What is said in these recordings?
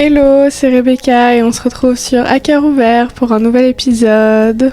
Hello, c'est Rebecca et on se retrouve sur À cœur ouvert pour un nouvel épisode.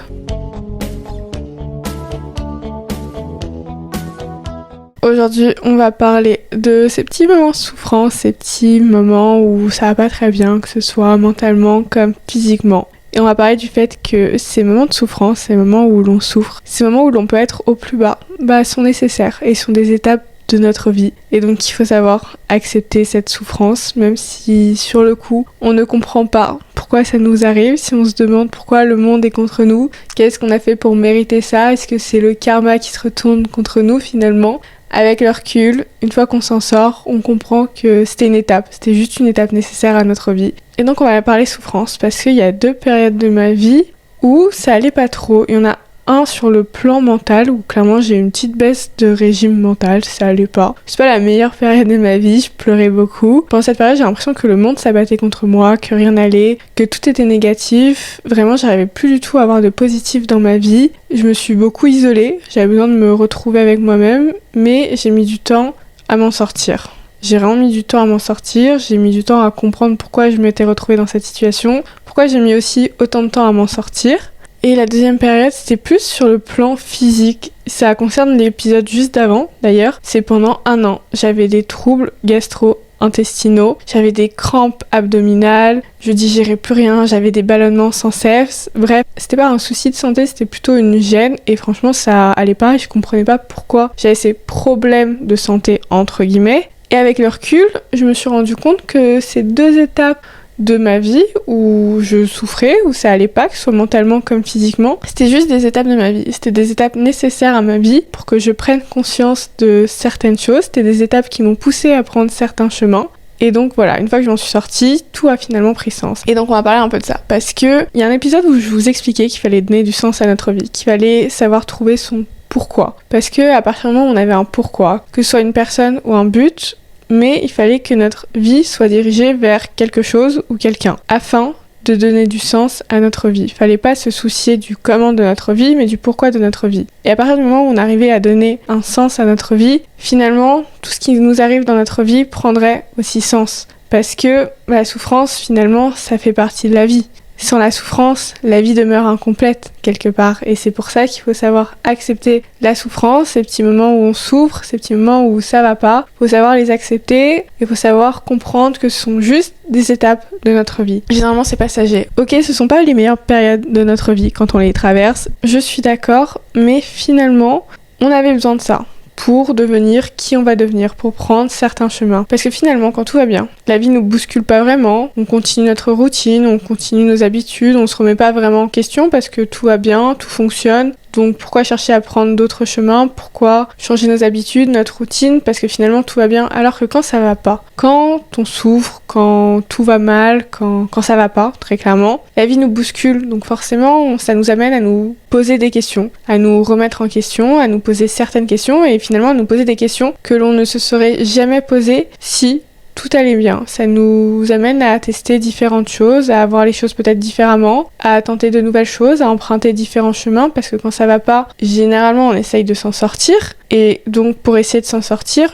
Aujourd'hui, on va parler de ces petits moments de souffrance, ces petits moments où ça va pas très bien, que ce soit mentalement comme physiquement. Et on va parler du fait que ces moments de souffrance, ces moments où l'on souffre, ces moments où l'on peut être au plus bas, sont nécessaires et sont des étapes de notre vie. Et donc il faut savoir accepter cette souffrance, même si sur le coup on ne comprend pas pourquoi ça nous arrive, si on se demande pourquoi le monde est contre nous, qu'est-ce qu'on a fait pour mériter ça, est-ce que c'est le karma qui se retourne contre nous finalement. Avec le recul, une fois qu'on s'en sort, on comprend que c'était une étape, c'était juste une étape nécessaire à notre vie. Et donc on va parler souffrance, parce qu'il y a 2 périodes de ma vie où ça allait pas trop. Il y en a un sur le plan mental, où clairement j'ai eu une petite baisse de régime mental, ça allait pas. C'est pas la meilleure période de ma vie, je pleurais beaucoup. Pendant cette période, j'ai l'impression que le monde s'abattait contre moi, que rien n'allait, que tout était négatif. Vraiment, j'arrivais plus du tout à avoir de positif dans ma vie. Je me suis beaucoup isolée, j'avais besoin de me retrouver avec moi-même, mais j'ai mis du temps à m'en sortir. J'ai vraiment mis du temps à m'en sortir, j'ai mis du temps à comprendre pourquoi je m'étais retrouvée dans cette situation, pourquoi j'ai mis aussi autant de temps à m'en sortir. Et la deuxième période, c'était plus sur le plan physique. Ça concerne l'épisode juste d'avant, d'ailleurs. C'est pendant 1 an. J'avais des troubles gastro-intestinaux, j'avais des crampes abdominales, je digérais plus rien, j'avais des ballonnements sans cesse. Bref, c'était pas un souci de santé, c'était plutôt une gêne. Et franchement, ça allait pas et je comprenais pas pourquoi j'avais ces problèmes de santé, entre guillemets. Et avec le recul, je me suis rendu compte que ces 2 étapes de ma vie où je souffrais, où ça allait pas, que ce soit mentalement comme physiquement. C'était juste des étapes de ma vie. C'était des étapes nécessaires à ma vie pour que je prenne conscience de certaines choses. C'était des étapes qui m'ont poussée à prendre certains chemins. Et donc voilà, une fois que je m'en suis sortie, tout a finalement pris sens. Et donc on va parler un peu de ça, parce que il y a un épisode où je vous expliquais qu'il fallait donner du sens à notre vie, qu'il fallait savoir trouver son pourquoi. Parce que à partir du moment où on avait un pourquoi, que ce soit une personne ou un but, mais il fallait que notre vie soit dirigée vers quelque chose ou quelqu'un, afin de donner du sens à notre vie. Il fallait pas se soucier du comment de notre vie, mais du pourquoi de notre vie. Et à partir du moment où on arrivait à donner un sens à notre vie, finalement, tout ce qui nous arrive dans notre vie prendrait aussi sens. Parce que la souffrance, finalement, ça fait partie de la vie. Sans la souffrance, la vie demeure incomplète quelque part. Et c'est pour ça qu'il faut savoir accepter la souffrance, ces petits moments où on souffre, ces petits moments où ça va pas. Il faut savoir les accepter, il faut savoir comprendre que ce sont juste des étapes de notre vie. Généralement, c'est passager. Ok, ce sont pas les meilleures périodes de notre vie quand on les traverse, je suis d'accord, mais finalement, on avait besoin de ça pour devenir qui on va devenir, pour prendre certains chemins. Parce que finalement, quand tout va bien, la vie nous bouscule pas vraiment, on continue notre routine, on continue nos habitudes, on se remet pas vraiment en question parce que tout va bien, tout fonctionne. Donc pourquoi chercher à prendre d'autres chemins? Pourquoi changer nos habitudes, notre routine? Parce que finalement tout va bien. Alors que quand ça va pas, quand on souffre, quand tout va mal, quand ça va pas, très clairement, la vie nous bouscule. Donc forcément, ça nous amène à nous poser des questions, à nous remettre en question, à nous poser certaines questions et finalement à nous poser des questions que l'on ne se serait jamais posées si tout allait bien. Ça nous amène à tester différentes choses, à voir les choses peut-être différemment, à tenter de nouvelles choses, à emprunter différents chemins, parce que quand ça va pas, généralement on essaye de s'en sortir. Et donc pour essayer de s'en sortir,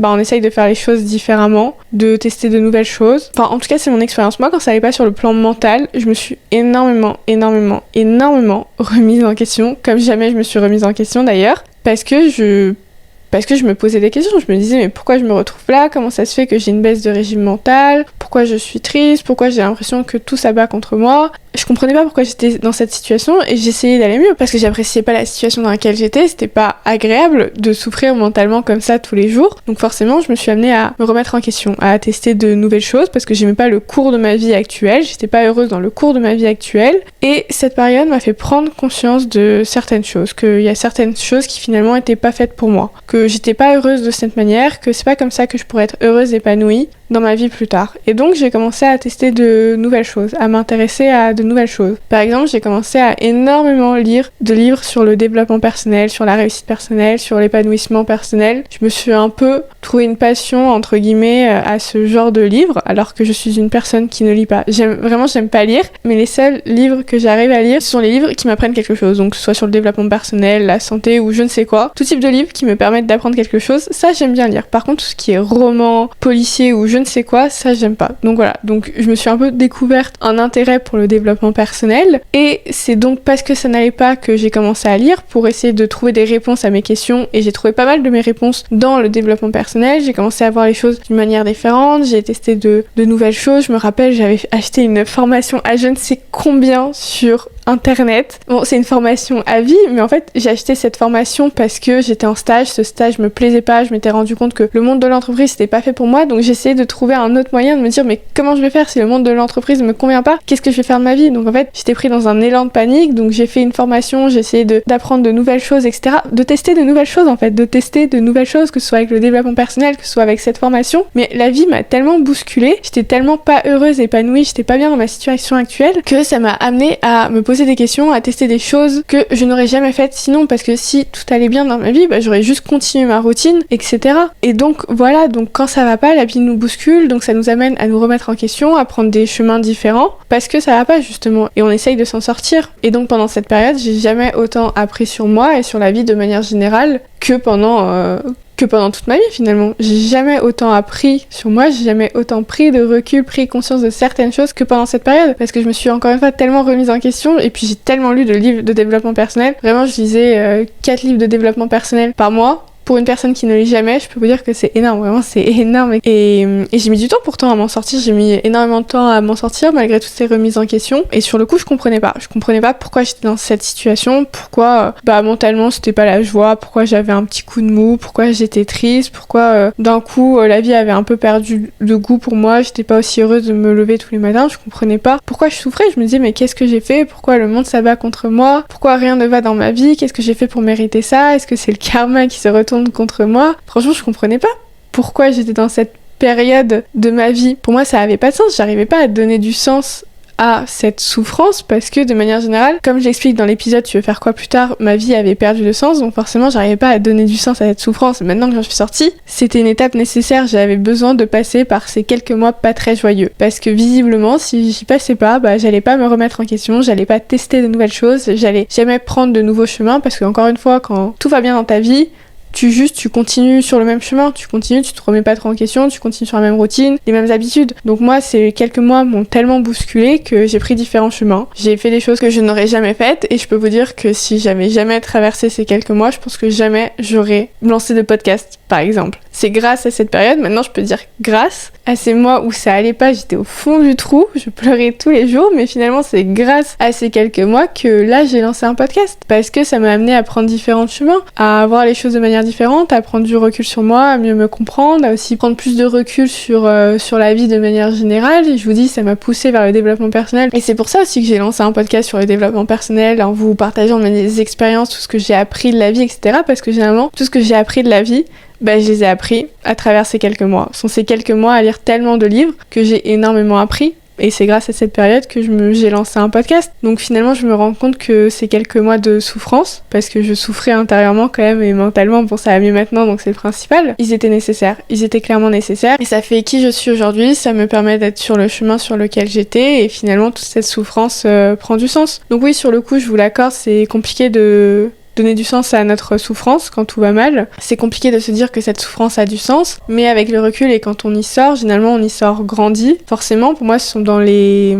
on essaye de faire les choses différemment, de tester de nouvelles choses. Enfin, en tout cas, c'est mon expérience. Moi, quand ça allait pas sur le plan mental, je me suis énormément remise en question, comme jamais je me suis remise en question d'ailleurs, parce que je me posais des questions, je me disais mais pourquoi je me retrouve là, comment ça se fait que j'ai une baisse de régime mental, pourquoi je suis triste, pourquoi j'ai l'impression que tout s'abat contre moi. Je comprenais pas pourquoi j'étais dans cette situation et j'essayais d'aller mieux parce que j'appréciais pas la situation dans laquelle j'étais, c'était pas agréable de souffrir mentalement comme ça tous les jours. Donc forcément, je me suis amenée à me remettre en question, à tester de nouvelles choses parce que j'aimais pas le cours de ma vie actuelle, j'étais pas heureuse dans le cours de ma vie actuelle et cette période m'a fait prendre conscience de certaines choses, qu'il y a certaines choses qui finalement étaient pas faites pour moi, que j'étais pas heureuse de cette manière, que c'est pas comme ça que je pourrais être heureuse, épanouie dans ma vie plus tard. Et donc j'ai commencé à tester de nouvelles choses, à m'intéresser à de nouvelles choses. Par exemple, j'ai commencé à énormément lire de livres sur le développement personnel, sur la réussite personnelle, sur l'épanouissement personnel. Je me suis un peu trouvé une passion, entre guillemets, à ce genre de livres, alors que je suis une personne qui ne lit pas. J'aime pas lire, mais les seuls livres que j'arrive à lire, ce sont les livres qui m'apprennent quelque chose. Donc, que ce soit sur le développement personnel, la santé ou je ne sais quoi. Tout type de livres qui me permettent d'apprendre quelque chose, ça j'aime bien lire. Par contre, tout ce qui est roman, policier ou je ne sais quoi, ça j'aime pas. Donc voilà, donc je me suis un peu découverte un intérêt pour le développement personnel et c'est donc parce que ça n'allait pas que j'ai commencé à lire pour essayer de trouver des réponses à mes questions et j'ai trouvé pas mal de mes réponses dans le développement personnel. J'ai commencé à voir les choses d'une manière différente, j'ai testé de nouvelles choses. Je me rappelle, j'avais acheté une formation à je ne sais combien sur internet. Bon, c'est une formation à vie, mais en fait, j'ai acheté cette formation parce que j'étais en stage. Ce stage me plaisait pas. Je m'étais rendu compte que le monde de l'entreprise, c'était pas fait pour moi. Donc, j'essayais de trouver un autre moyen de me dire, mais comment je vais faire si le monde de l'entreprise ne me convient pas? Qu'est-ce que je vais faire de ma vie? Donc, en fait, j'étais pris dans un élan de panique. Donc, j'ai fait une formation. J'ai essayé d'apprendre de nouvelles choses, etc. De tester de nouvelles choses, en fait. De tester de nouvelles choses, que ce soit avec le développement personnel, que ce soit avec cette formation. Mais la vie m'a tellement bousculée. J'étais tellement pas heureuse, épanouie. J'étais pas bien dans ma situation actuelle que ça m'a amené à me poser des questions, à tester des choses que je n'aurais jamais faites sinon, parce que si tout allait bien dans ma vie, j'aurais juste continué ma routine, etc. Et donc voilà, donc quand ça va pas, la vie nous bouscule, donc ça nous amène à nous remettre en question, à prendre des chemins différents, parce que ça va pas justement, et on essaye de s'en sortir. Et donc pendant cette période, j'ai jamais autant appris sur moi et sur la vie de manière générale que pendant toute ma vie finalement. J'ai jamais autant appris sur moi, j'ai jamais autant pris de recul, pris conscience de certaines choses que pendant cette période, parce que je me suis encore une fois tellement remise en question, et puis j'ai tellement lu de livres de développement personnel. Vraiment, je lisais 4 livres de développement personnel par mois. Pour une personne qui ne lit jamais, je peux vous dire que c'est énorme, vraiment c'est énorme. Et j'ai mis du temps pourtant à m'en sortir, j'ai mis énormément de temps à m'en sortir malgré toutes ces remises en question. Et sur le coup, je comprenais pas pourquoi j'étais dans cette situation, pourquoi mentalement c'était pas la joie, pourquoi j'avais un petit coup de mou, pourquoi j'étais triste, pourquoi d'un coup la vie avait un peu perdu de goût pour moi, j'étais pas aussi heureuse de me lever tous les matins, je comprenais pas pourquoi je souffrais. Je me disais mais qu'est-ce que j'ai fait, pourquoi le monde s'abat contre moi, pourquoi rien ne va dans ma vie, qu'est-ce que j'ai fait pour mériter ça, est-ce que c'est le karma qui se retourne contre moi? Franchement, je comprenais pas pourquoi j'étais dans cette période de ma vie. Pour moi, ça avait pas de sens, j'arrivais pas à donner du sens à cette souffrance parce que de manière générale, comme je l'explique dans l'épisode Tu veux faire quoi plus tard, ma vie avait perdu de sens, donc forcément j'arrivais pas à donner du sens à cette souffrance. Maintenant que j'en suis sortie, c'était une étape nécessaire, j'avais besoin de passer par ces quelques mois pas très joyeux, parce que visiblement si j'y passais pas, j'allais pas me remettre en question, j'allais pas tester de nouvelles choses, j'allais jamais prendre de nouveaux chemins, parce que encore une fois, quand tout va bien dans ta vie, tu continues sur le même chemin, tu te remets pas trop en question, tu continues sur la même routine, les mêmes habitudes. Donc moi, ces quelques mois m'ont tellement bousculé que j'ai pris différents chemins. J'ai fait des choses que je n'aurais jamais faites et je peux vous dire que si j'avais jamais traversé ces quelques mois, je pense que jamais j'aurais lancé de podcast, par exemple. C'est grâce à cette période, maintenant je peux dire grâce à ces mois où ça allait pas, j'étais au fond du trou, je pleurais tous les jours, mais finalement c'est grâce à ces quelques mois que là j'ai lancé un podcast, parce que ça m'a amené à prendre différents chemins, à voir les choses de manière différente, à prendre du recul sur moi, à mieux me comprendre, à aussi prendre plus de recul sur la vie de manière générale. Et je vous dis, ça m'a poussée vers le développement personnel, et c'est pour ça aussi que j'ai lancé un podcast sur le développement personnel, en vous partageant mes expériences, tout ce que j'ai appris de la vie, etc. Parce que généralement, tout ce que j'ai appris de la vie, je les ai appris à travers ces quelques mois. Ce sont ces quelques mois à lire tellement de livres que j'ai énormément appris. Et c'est grâce à cette période que j'ai lancé un podcast. Donc finalement, je me rends compte que ces quelques mois de souffrance, parce que je souffrais intérieurement quand même et mentalement, bon ça va mieux maintenant donc c'est le principal, ils étaient nécessaires. Ils étaient clairement nécessaires. Et ça fait qui je suis aujourd'hui, ça me permet d'être sur le chemin sur lequel j'étais et finalement toute cette souffrance prend du sens. Donc oui, sur le coup, je vous l'accorde, c'est compliqué de donner du sens à notre souffrance quand tout va mal. C'est compliqué de se dire que cette souffrance a du sens, mais avec le recul et quand on y sort, généralement on y sort grandi. Forcément, pour moi, ce sont dans les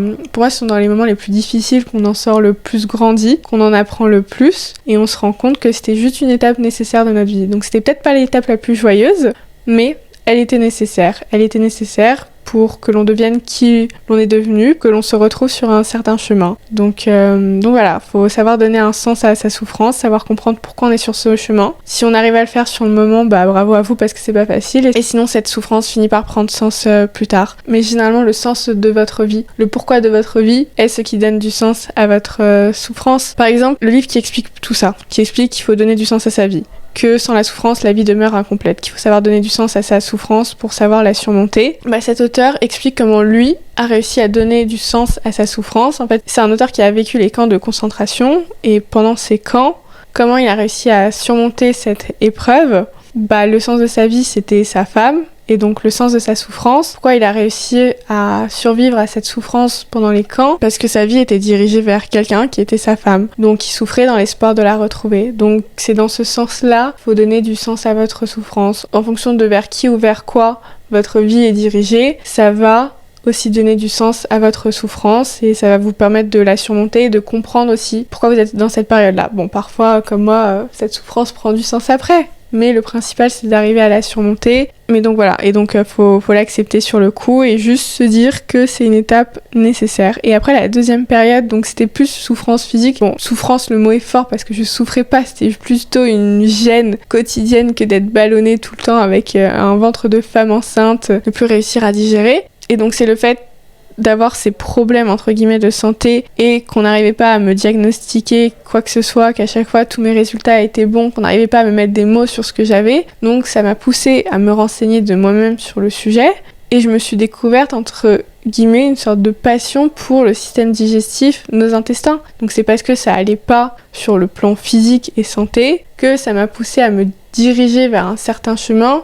moments les plus difficiles qu'on en sort le plus grandi, qu'on en apprend le plus, et on se rend compte que c'était juste une étape nécessaire de notre vie. Donc c'était peut-être pas l'étape la plus joyeuse, mais elle était nécessaire. Elle était nécessaire pour que l'on devienne qui l'on est devenu, que l'on se retrouve sur un certain chemin. Donc voilà, faut savoir donner un sens à sa souffrance, savoir comprendre pourquoi on est sur ce chemin. Si on arrive à le faire sur le moment, bravo à vous parce que c'est pas facile. Et sinon, cette souffrance finit par prendre sens plus tard. Mais généralement, le sens de votre vie, le pourquoi de votre vie est ce qui donne du sens à votre souffrance. Par exemple, le livre qui explique tout ça, qui explique qu'il faut donner du sens à sa vie. que sans la souffrance, la vie demeure incomplète, qu'il faut savoir donner du sens à sa souffrance pour savoir la surmonter. Cet auteur explique comment lui a réussi à donner du sens à sa souffrance. En fait, c'est un auteur qui a vécu les camps de concentration, et pendant ces camps, comment il a réussi à surmonter cette épreuve. Le sens de sa vie, c'était sa femme, et donc le sens de sa souffrance. Pourquoi il a réussi à survivre à cette souffrance pendant les camps? Parce que sa vie était dirigée vers quelqu'un qui était sa femme. Donc il souffrait dans l'espoir de la retrouver. Donc c'est dans ce sens-là qu'il faut donner du sens à votre souffrance. En fonction de vers qui ou vers quoi votre vie est dirigée, ça va aussi donner du sens à votre souffrance et ça va vous permettre de la surmonter et de comprendre aussi pourquoi vous êtes dans cette période-là. Bon, parfois, comme moi, cette souffrance prend du sens après. Mais le principal, c'est d'arriver à la surmonter. Mais donc voilà, et donc faut l'accepter sur le coup et juste se dire que c'est une étape nécessaire. Et après la deuxième période, donc c'était plus souffrance physique. Bon, souffrance, le mot est fort parce que je souffrais pas, c'était plutôt une gêne quotidienne que d'être ballonnée tout le temps avec un ventre de femme enceinte, ne plus réussir à digérer. Et donc c'est le fait d'avoir ces problèmes entre guillemets de santé et qu'on n'arrivait pas à me diagnostiquer quoi que ce soit, qu'à chaque fois tous mes résultats étaient bons, qu'on n'arrivait pas à me mettre des mots sur ce que j'avais. Donc ça m'a poussée à me renseigner de moi-même sur le sujet et je me suis découverte entre guillemets une sorte de passion pour le système digestif, nos intestins. Donc c'est parce que ça allait pas sur le plan physique et santé que ça m'a poussée à me diriger vers un certain chemin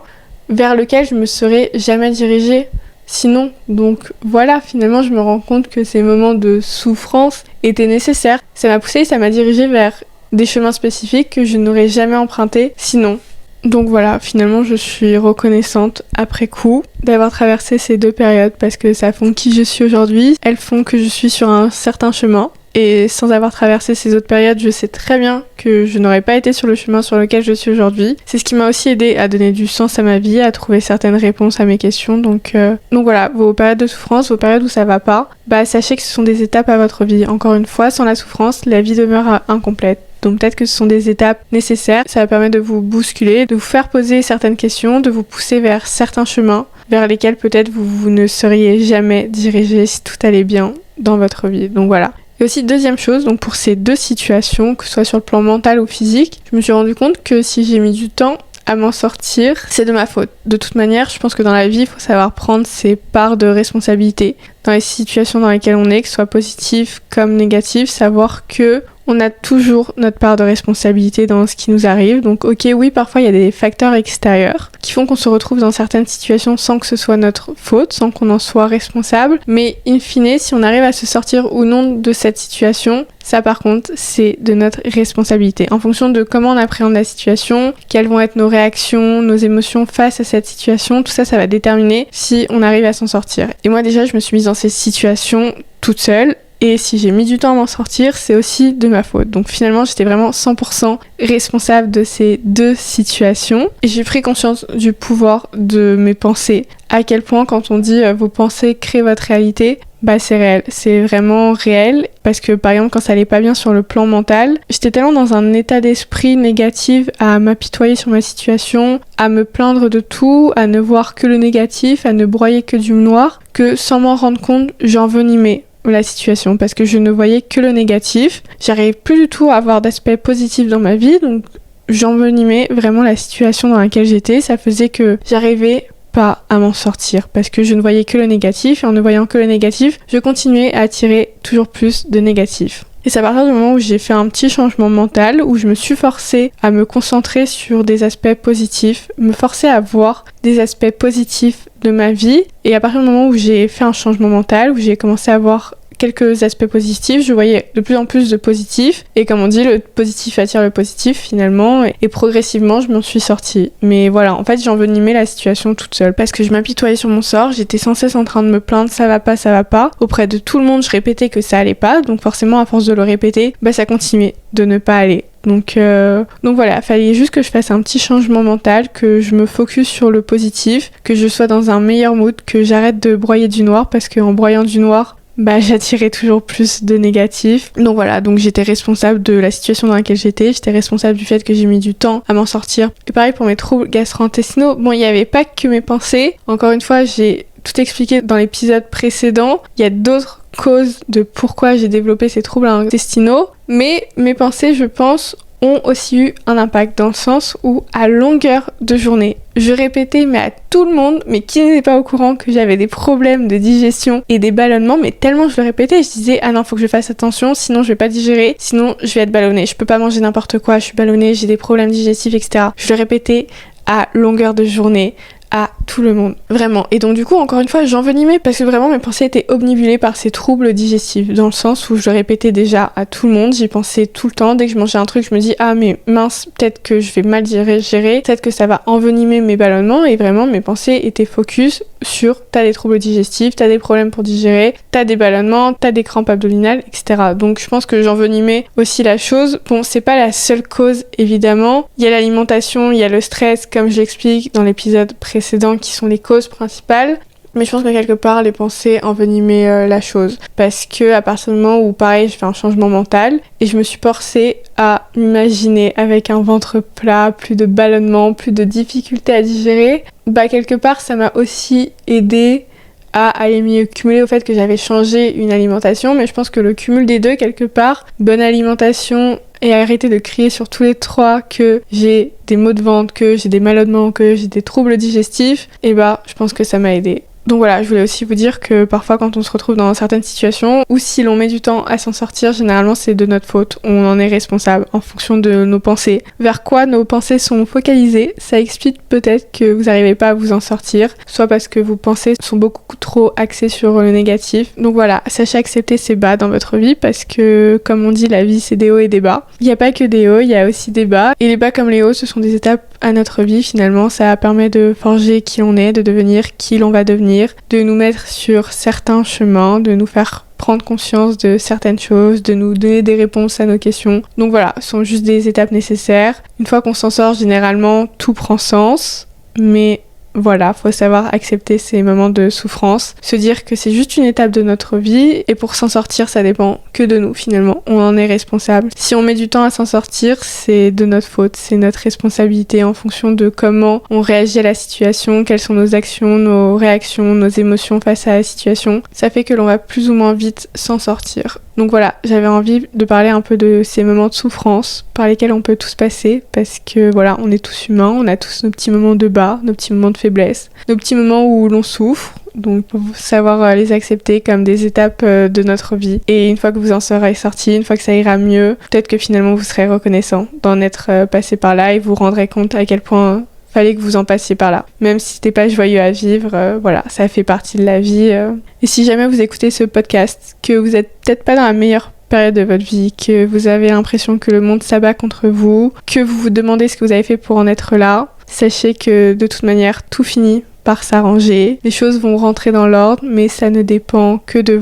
vers lequel je me serais jamais dirigée sinon. Donc voilà, finalement je me rends compte que ces moments de souffrance étaient nécessaires. Ça m'a poussée et ça m'a dirigée vers des chemins spécifiques que je n'aurais jamais empruntés sinon. Donc voilà, finalement je suis reconnaissante après coup d'avoir traversé ces deux périodes parce que ça font qui je suis aujourd'hui, elles font que je suis sur un certain chemin. Et sans avoir traversé ces autres périodes, je sais très bien que je n'aurais pas été sur le chemin sur lequel je suis aujourd'hui. C'est ce qui m'a aussi aidé à donner du sens à ma vie, à trouver certaines réponses à mes questions. Donc voilà, vos périodes de souffrance, vos périodes où ça va pas, sachez que ce sont des étapes à votre vie. Encore une fois, sans la souffrance, la vie demeure incomplète. Donc peut-être que ce sont des étapes nécessaires. Ça va permettre de vous bousculer, de vous faire poser certaines questions, de vous pousser vers certains chemins vers lesquels peut-être vous ne seriez jamais dirigé si tout allait bien dans votre vie. Donc voilà. Et aussi deuxième chose, donc pour ces deux situations, que ce soit sur le plan mental ou physique, je me suis rendu compte que si j'ai mis du temps à m'en sortir, c'est de ma faute. De toute manière, je pense que dans la vie, il faut savoir prendre ses parts de responsabilité. Dans les situations dans lesquelles on est, que ce soit positif comme négatif, savoir que on a toujours notre part de responsabilité dans ce qui nous arrive. Donc ok, oui, parfois il y a des facteurs extérieurs qui font qu'on se retrouve dans certaines situations sans que ce soit notre faute, sans qu'on en soit responsable. Mais in fine, si on arrive à se sortir ou non de cette situation, ça par contre, c'est de notre responsabilité. En fonction de comment on appréhende la situation, quelles vont être nos réactions, nos émotions face à cette situation, tout ça, ça va déterminer si on arrive à s'en sortir. Et moi déjà, je me suis mise dans ces situations toute seule. Et si j'ai mis du temps à m'en sortir, c'est aussi de ma faute. Donc finalement, j'étais vraiment 100% responsable de ces deux situations. Et j'ai pris conscience du pouvoir de mes pensées. À quel point quand on dit vos pensées créent votre réalité, c'est réel. C'est vraiment réel. Parce que par exemple, quand ça allait pas bien sur le plan mental, j'étais tellement dans un état d'esprit négatif à m'apitoyer sur ma situation, à me plaindre de tout, à ne voir que le négatif, à ne broyer que du noir, que sans m'en rendre compte, j'envenimais la situation parce que je ne voyais que le négatif. J'arrivais plus du tout à avoir d'aspect positif dans ma vie, donc j'envenimais vraiment la situation dans laquelle j'étais. Ça faisait que j'arrivais pas à m'en sortir parce que je ne voyais que le négatif et en ne voyant que le négatif, je continuais à attirer toujours plus de négatif. Et c'est à partir du moment où j'ai fait un petit changement mental, où je me suis forcée à me concentrer sur des aspects positifs, me forcer à voir des aspects positifs de ma vie. Et à partir du moment où j'ai fait un changement mental, où j'ai commencé à voir quelques aspects positifs, je voyais de plus en plus de positifs. Et comme on dit, le positif attire le positif finalement. Et progressivement, je m'en suis sortie. Mais voilà, en fait, j'envenimais la situation toute seule. Parce que je m'apitoyais sur mon sort, j'étais sans cesse en train de me plaindre, ça va pas. Auprès de tout le monde, je répétais que ça allait pas. Donc forcément, à force de le répéter, ça continuait de ne pas aller. Donc voilà, il fallait juste que je fasse un petit changement mental, que je me focus sur le positif, que je sois dans un meilleur mood, que j'arrête de broyer du noir parce qu'en broyant du noir, j'attirais toujours plus de négatifs. Donc voilà, donc j'étais responsable de la situation dans laquelle j'étais responsable du fait que j'ai mis du temps à m'en sortir. Et pareil pour mes troubles gastro-intestinaux, il n'y avait pas que mes pensées. Encore une fois, j'ai tout expliqué dans l'épisode précédent. Il y a d'autres causes de pourquoi j'ai développé ces troubles intestinaux. Mais mes pensées, je pense, ont aussi eu un impact dans le sens où à longueur de journée, je répétais mais à tout le monde, mais qui n'était pas au courant que j'avais des problèmes de digestion et des ballonnements, mais tellement je le répétais, je disais ah non faut que je fasse attention, sinon je vais pas digérer, sinon je vais être ballonnée, je peux pas manger n'importe quoi, je suis ballonnée, j'ai des problèmes digestifs, etc. Je le répétais à longueur de journée à tout le monde, vraiment. Et donc du coup, encore une fois, j'envenimais parce que vraiment mes pensées étaient obnubilées par ces troubles digestifs, dans le sens où je le répétais déjà à tout le monde, j'y pensais tout le temps, dès que je mangeais un truc, je me dis ah mais mince, peut-être que je vais mal gérer, peut-être que ça va envenimer mes ballonnements, et vraiment mes pensées étaient focus sur t'as des troubles digestifs, t'as des problèmes pour digérer, t'as des ballonnements, t'as des crampes abdominales, etc. Donc je pense que j'envenimais aussi la chose. Bon, c'est pas la seule cause, évidemment. Il y a l'alimentation, il y a le stress, comme je l'explique dans l'épisode précédent, qui sont les causes principales. Mais je pense que quelque part, les pensées envenimaient la chose. Parce que à partir du moment où, pareil, je fais un changement mental, et je me suis forcée à m'imaginer avec un ventre plat, plus de ballonnement, plus de difficultés à digérer, bah quelque part, ça m'a aussi aidée à aller mieux cumuler au fait que j'avais changé une alimentation. Mais je pense que le cumul des deux, quelque part, bonne alimentation et arrêter de crier sur tous les trois que j'ai des maux de ventre, que j'ai des ballonnements, que j'ai des troubles digestifs, et bah je pense que ça m'a aidée. Donc voilà, je voulais aussi vous dire que parfois quand on se retrouve dans certaines situations, ou si l'on met du temps à s'en sortir, généralement c'est de notre faute, on en est responsable en fonction de nos pensées. Vers quoi nos pensées sont focalisées, ça explique peut-être que vous n'arrivez pas à vous en sortir, soit parce que vos pensées sont beaucoup trop axées sur le négatif. Donc voilà, sachez accepter ces bas dans votre vie parce que, comme on dit, la vie c'est des hauts et des bas. Il n'y a pas que des hauts, il y a aussi des bas. Et les bas comme les hauts, ce sont des étapes à notre vie finalement. Ça permet de forger qui on est, de devenir qui l'on va devenir, de nous mettre sur certains chemins, de nous faire prendre conscience de certaines choses, de nous donner des réponses à nos questions. Donc voilà, ce sont juste des étapes nécessaires. Une fois qu'on s'en sort, généralement, tout prend sens, mais voilà, faut savoir accepter ces moments de souffrance, se dire que c'est juste une étape de notre vie et pour s'en sortir, ça dépend que de nous finalement, on en est responsable. Si on met du temps à s'en sortir, c'est de notre faute, c'est notre responsabilité en fonction de comment on réagit à la situation, quelles sont nos actions, nos réactions, nos émotions face à la situation. Ça fait que l'on va plus ou moins vite s'en sortir. Donc voilà, j'avais envie de parler un peu de ces moments de souffrance par lesquels on peut tous passer parce que voilà, on est tous humains, on a tous nos petits moments de bas, nos petits moments de faiblesse, nos petits moments où l'on souffre. Donc pour savoir les accepter comme des étapes de notre vie. Et une fois que vous en serez sorti, une fois que ça ira mieux, peut-être que finalement vous serez reconnaissant d'en être passé par là et vous vous rendrez compte à quel point fallait que vous en passiez par là. Même si c'était pas joyeux à vivre, voilà, ça fait partie de la vie. Et si jamais vous écoutez ce podcast, que vous êtes peut-être pas dans la meilleure période de votre vie, que vous avez l'impression que le monde s'abat contre vous, que vous vous demandez ce que vous avez fait pour en être là, sachez que de toute manière, tout finit par s'arranger. Les choses vont rentrer dans l'ordre, mais ça ne dépend que de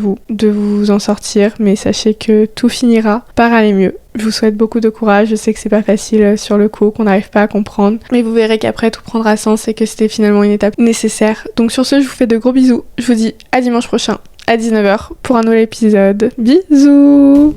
vous en sortir. Mais sachez que tout finira par aller mieux. Je vous souhaite beaucoup de courage. Je sais que c'est pas facile sur le coup, qu'on n'arrive pas à comprendre. Mais vous verrez qu'après tout prendra sens et que c'était finalement une étape nécessaire. Donc sur ce, je vous fais de gros bisous. Je vous dis à dimanche prochain à 19h pour un nouvel épisode. Bisous!